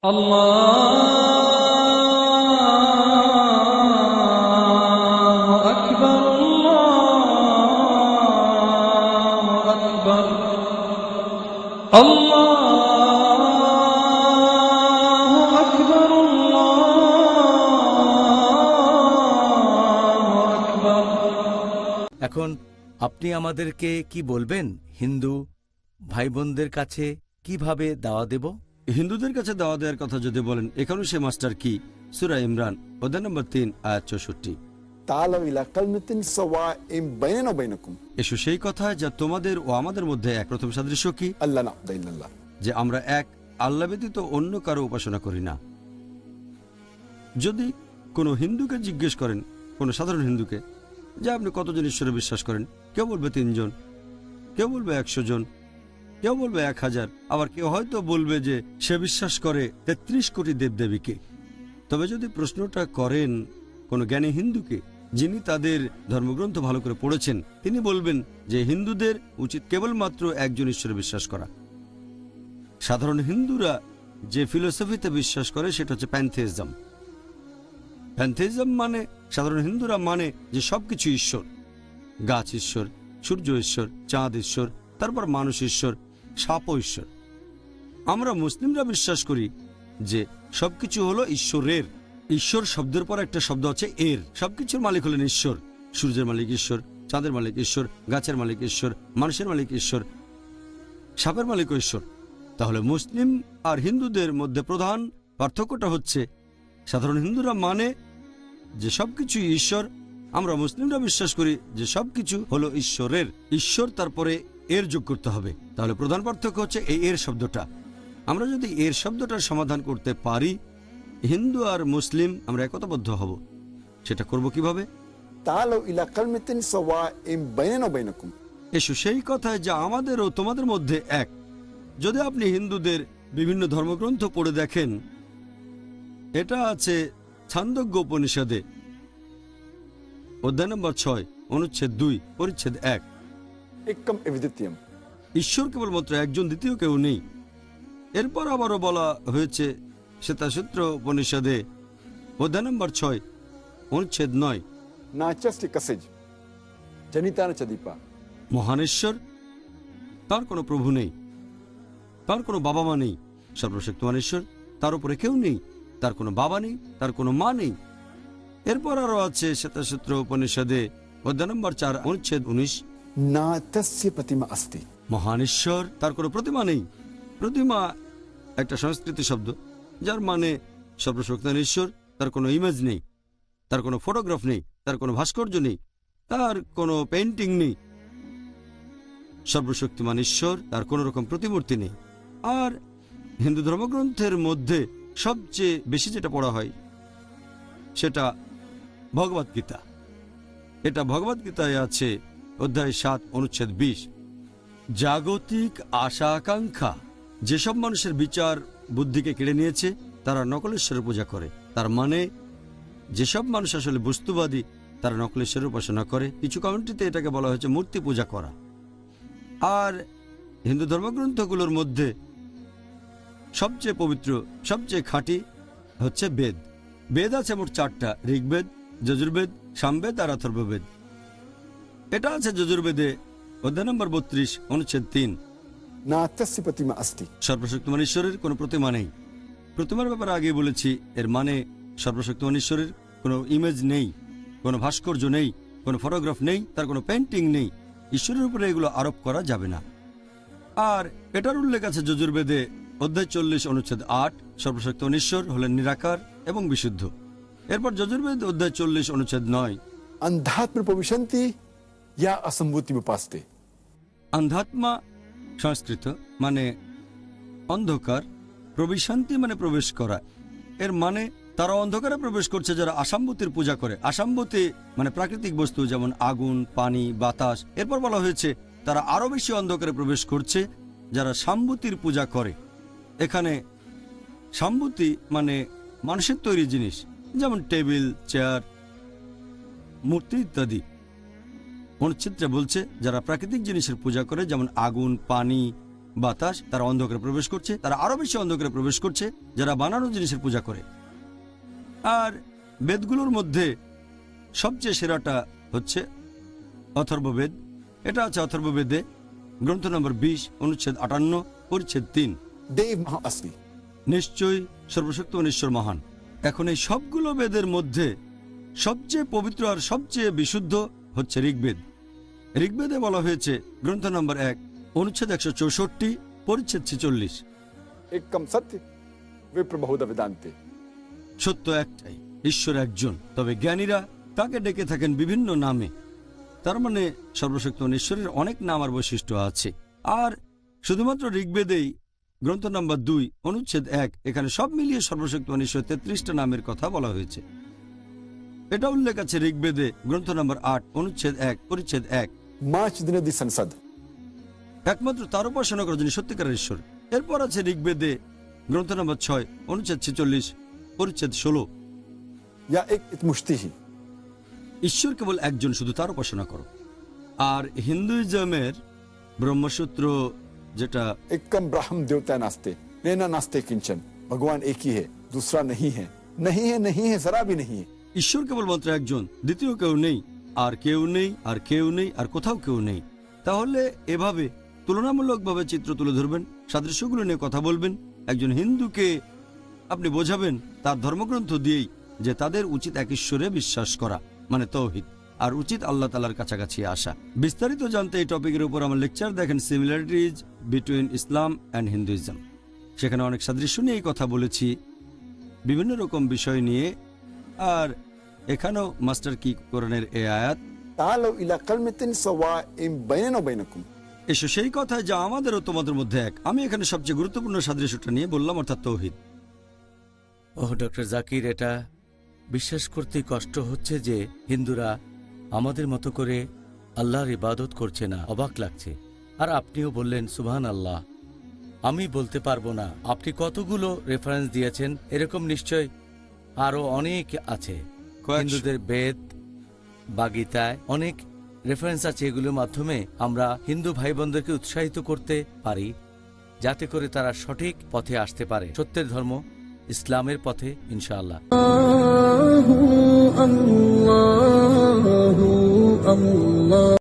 আল্লাহু আকবার, আল্লাহু আকবার, আল্লাহু আকবার, আল্লাহু আকবার। এখন আপনি আমাদেরকে কি বলবেন হিন্দু ভাই বোনদের কাছে কিভাবে দাওয়া দেব? হিন্দুদের কাছে দাওয়া দেওয়ার কথা যদি বলেন, এখানেও সে মাস্টার কি সূরা ইমরান অধ্যায় নম্বর 3 আয়াত 64। তাআলাউ ইলা কালিমাতিন সাওয়াইন বাইনানা ওয়া বাইনাকুম, এসো সেই কথা যা তোমাদের ও আমাদের মধ্যে এক। প্রথম সাদৃশ্য কি? আল্লাহ না'বুদু ইল্লাল্লাহ, যে আমরা এক, আল্লাহ ব্যতীত অন্য কারো উপাসনা করি না। যদি কোনো হিন্দুকে জিজ্ঞেস করেন, কোনো সাধারণ হিন্দুকে, যে আপনি কতজন ঈশ্বরে বিশ্বাস করেন, কেউ বলবে 3 জন, কেউ বলবে 100 জন, কেউ বলবে 1000, আবার কেউ হয়তো বলবে যে সে বিশ্বাস করে 33 কোটি দেবদেবীকে। তবে যদি প্রশ্নটা করেন কোনো জ্ঞানী হিন্দুকে, যিনি তাদের ধর্মগ্রন্থ ভালো করে পড়েছেন, তিনি বলবেন যে হিন্দুদের উচিত কেবলমাত্র একজন ঈশ্বরে বিশ্বাস করা। সাধারণ হিন্দুরা যে ফিলোসফিতে বিশ্বাস করে সেটা হচ্ছে প্যান্থেইজম। প্যান্থেইজম মানে, সাধারণ হিন্দুরা মানে যে সবকিছু ঈশ্বর। গাছ ঈশ্বর, সূর্য ঈশ্বর, চাঁদ ঈশ্বর, তারপর মানুষ ঈশ্বর, সাপও ঈশ্বর। আমরা মুসলিমরা বিশ্বাস করি যে সবকিছু হলো ঈশ্বরের। ঈশ্বর শব্দের পর একটা শব্দ আছে এর। সবকিছুর মালিক হলেন ঈশ্বর। সূর্যের মালিক ঈশ্বর, চাঁদের মালিক ঈশ্বর, গাছের মালিক ঈশ্বর, মানুষের মালিক ঈশ্বর, সাপের মালিকও ঈশ্বর। তাহলে মুসলিম আর হিন্দুদের মধ্যে প্রধান পার্থক্যটা হচ্ছে, সাধারণ হিন্দুরা মানে যে সবকিছু ঈশ্বর, আমরা মুসলিমরা বিশ্বাস করি যে সবকিছু হলো ঈশ্বরের। ঈশ্বর তারপরে এর যোগ করতে হবে। তাহলে প্রধান পার্থক্য হচ্ছে এই এর শব্দটা। আমরা যদি এর শব্দটার সমাধান করতে পারি, হিন্দু আর মুসলিম আমরা একতাবদ্ধ হব। সেটা করব কিভাবে? তাআলাউ ইলা কালিমাতিন সাওয়াইন বাইনানা ওয়া বাইনাকুম, এসো সেই কথায় যা আমাদের ও তোমাদের মধ্যে এক। যদি আপনি হিন্দুদের বিভিন্ন ধর্মগ্রন্থ পড়ে দেখেন, এটা আছে ছান্দোগ্য উপনিষদে অধ্যায় নম্বর 6 অনুচ্ছেদ 2 পরিচ্ছেদ 1। একম এবিদিত্যম, ঈশ্বর কেবলমাত্র একজন, দ্বিতীয় কেউ নেই। এরপর আবারও বলা হয়েছে শ্বেতাসূত্র উপনিষদে অধ্যায় নম্বর 6 অনুচ্ছেদ 9, নাচাস্তি কাসেজ জনিতানা চদীপা, মহান ঈশ্বর, তার কোনো প্রভু নেই, তার কোনো বাবা মা নেই। সর্বশক্তিমান ঈশ্বর, তার উপরে কেউ নেই, তার কোনো বাবা নেই, তার কোনো মা নেই। এরপর আরো আছে শ্বেতাসূত্র উপনিষদে অধ্যায় নম্বর 4 অনুচ্ছেদ 19, না তস্য প্রতিমা আস্তি, মহান ঈশ্বর, তার কোনো প্রতিমা নেই। প্রতিমা একটা সংস্কৃত শব্দ যার মানে সর্বশক্তিমান ঈশ্বর, তার কোনো ইমেজ নেই, তার কোনো ফটোগ্রাফ নেই, তার কোনো ভাস্কর্য নেই, তার কোনো পেইন্টিং নেই। সর্বশক্তিমান ঈশ্বর, তার কোনো রকম প্রতিমূর্তি নেই। আর হিন্দু ধর্মগ্রন্থের মধ্যে সবচেয়ে বেশি যেটা পড়া হয় সেটা ভগবদ্গীতা। এটা ভগবদ্গীতায় আছে অধ্যায় 7 অনুচ্ছেদ 20। জাগতিক আশা আকাঙ্ক্ষা, যেসব মানুষের বিচার বুদ্ধিকে কেড়ে নিয়েছে তারা নকলেশ্বরের পূজা করে। তার মানে যেসব মানুষ আসলে বস্তুবাদী তারা নকলেশ্বরের উপাসনা করে। কিছু কমিউনিটিতে এটাকে বলা হয়েছে মূর্তি পূজা করা। আর হিন্দু ধর্মগ্রন্থগুলোর মধ্যে সবচেয়ে পবিত্র, সবচেয়ে খাঁটি হচ্ছে বেদ। বেদ আছে মোট 4টা: ঋগ্বেদ, যজুর্বেদ, সামবেদ আর অথর্ববেদ। এটা আছে যজুর্বেদে অধ্যায় নম্বর 32 অনুচ্ছেদ 3, না তস্য প্রতিমা আস্তি, সর্বশক্তিমান ঈশ্বরের কোনো প্রতিমা নেই। প্রতিমার ব্যাপারে আগে বলেছি, এর মানে সর্বশক্তিমান ঈশ্বরের কোনো ইমেজ নেই, কোনো ভাস্কর্য নেই, কোনো ফটোগ্রাফ নেই, তার কোনো পেন্টিং নেই। ঈশ্বরের উপরে এগুলো আরোপ করা যাবে না। আর এটার উল্লেখ আছে যজুর্বেদে অধ্যায় 40 অনুচ্ছেদ 8, সর্বশক্তিমান ঈশ্বর হলেন নিরাকার এবং বিশুদ্ধ। এরপর যজুর্বেদ অধ্যায় 40 অনুচ্ছেদ 9, अंधात्म प्रविशन्ति या असंभूति उपास्ते, আন্ধাত্মা সংস্কৃত মানে অন্ধকার, প্রবিশান্তি মানে প্রবেশ করা। এর মানে তারা অন্ধকারে প্রবেশ করছে যারা আসাম্বুতির পূজা করে। আসাম্বুতি মানে প্রাকৃতিক বস্তু, যেমন আগুন, পানি, বাতাস। এরপর বলা হয়েছে তারা আরো বেশি অন্ধকারে প্রবেশ করছে যারা সাম্বুতির পূজা করে। এখানে সাম্বুতি মানে মানুষের তৈরি জিনিস, যেমন টেবিল, চেয়ার, মূর্তি ইত্যাদি। অনুচ্ছেদটা বলছে যারা প্রাকৃতিক জিনিসের পূজা করে, যেমন আগুন, পানি, বাতাস, তারা অন্ধকারে প্রবেশ করছে, তারা আরো বেশি অন্ধকারে প্রবেশ করছে যারা বানানো জিনিসের পূজা করে। আর বেদগুলোর মধ্যে সবচেয়ে সেরাটা হচ্ছে অথর্ববেদ। এটা আছে অথর্ববেদে, গ্রন্থ নম্বর 20, অনুচ্ছেদ 58, পরিচ্ছেদ 3। देव महा असली নিশ্চয়ই সর্বশক্তিমান ঈশ্বর মহান। এখন এই সবগুলো বেদের মধ্যে সবচেয়ে পবিত্র আর সবচেয়ে বিশুদ্ধ হচ্ছে ঋগ্বেদ। ঋগ্বেদে বলা হয়েছে গ্রন্থ নম্বর 1, অনুচ্ছেদ 164, পরিচ্ছেদ 46, एकम सत्य विप्र बहुधा वेदांते। সত্য একটাই, ঈশ্বর একজন, তবে জ্ঞানীরা তাকে ডেকে থাকেন বিভিন্ন নামে। তার মানে সর্বশক্তিমান ঈশ্বরের অনেক নাম আর বৈশিষ্ট্য আছে। আর শুধুমাত্র ঋগ্বেদেই গ্রন্থ নম্বর 2, অনুচ্ছেদ 1, এখানে সব মিলিয়ে সর্বশক্তিমান ঈশ্বর 33টা নামের কথা বলা হয়েছে। এটা উল্লেখ আছে ঋগ্বেদে গ্রন্থ নম্বর 8, অনুচ্ছেদ 1, পরিচ্ছেদ 1। माच दिन दी संसद একমাত্র তার উপাসনা করা যিনি সত্যিকারের ঈশ্বর। এরপর আছে ঋগ্বেদে গ্রন্থ নম্বর 6, অনুচ্ছেদ 46, পরিচ্ছেদ 16। या एक मुश्ती ही ঈশ্বর কেবল একজন, শুধু তার উপাসনা করো। আর হিন্দুইজমের ব্রহ্মসূত্র, যেটা एकम ब्राह्म देवता नास्ते नैना नास्ते किंचन, भगवान एक ही है, दूसरा नहीं है, नहीं है, नहीं है, जरा भी नहीं है। ঈশ্বর কেবলমাত্র একজন, দ্বিতীয় কেউ নেই, আর কেউ নেই, আর কেউ নেই, আর কোথাও কেউ নেই। তাহলে এভাবে তুলনামূলকভাবে চিত্র তুলে ধরবেন, সাদৃশ্যগুলো নিয়ে কথা বলবেন। একজন হিন্দুকে আপনি বোঝাবেন তার ধর্মগ্রন্থ দিয়েই যে তাদের উচিত এক ঈশ্বরে বিশ্বাস করা, মানে তৌহিদ, আর উচিত আল্লাহ তাআলার কাছাকাছি আসা। বিস্তারিত জানতে এই টপিকের উপর আমার লেকচার দেখেন, similarities between Islam and Hinduism. সেখানে অনেক সাদৃশ্য নিয়ে এই কথা বলেছি, বিভিন্ন রকম বিষয় নিয়ে। আর এখানেও মাস্টার কি কোরআনের এই আয়াত, तालो इला कलमतिन सवाइन बैनना बैनकुम। এসো সেই কথায় যা আমাদের ও তোমাদের মধ্যে এক। আমি এখানে সবচেয়ে গুরুত্বপূর্ণ সাদৃশ্যটা নিয়ে বললাম, অর্থাৎ তৌহিদ। ওহ ডক্টর জাকির, এটা বিশ্বাস করতেই কষ্ট হচ্ছে যে হিন্দুরা আমাদের মতো করে আল্লাহর ইবাদত করছে না। অবাক লাগছে। আর আপনিও বললেন সুবহান আল্লাহ। আমি বলতে পারবো না আপনি কতগুলো রেফারেন্স দিয়েছেন, এরকম নিশ্চয় আরো অনেক আছে। হিন্দুদের বেদ বা গীতায় অনেক রেফারেন্স আছে, এগুলোর মাধ্যমে আমরা হিন্দু ভাই বোনদেরকে উৎসাহিত করতে পারি যাতে করে তারা সঠিক পথে আসতে পারে, সত্যের ধর্ম ইসলামের পথে, ইনশাআল্লাহ। আল্লাহু আল্লাহু আল্লাহ।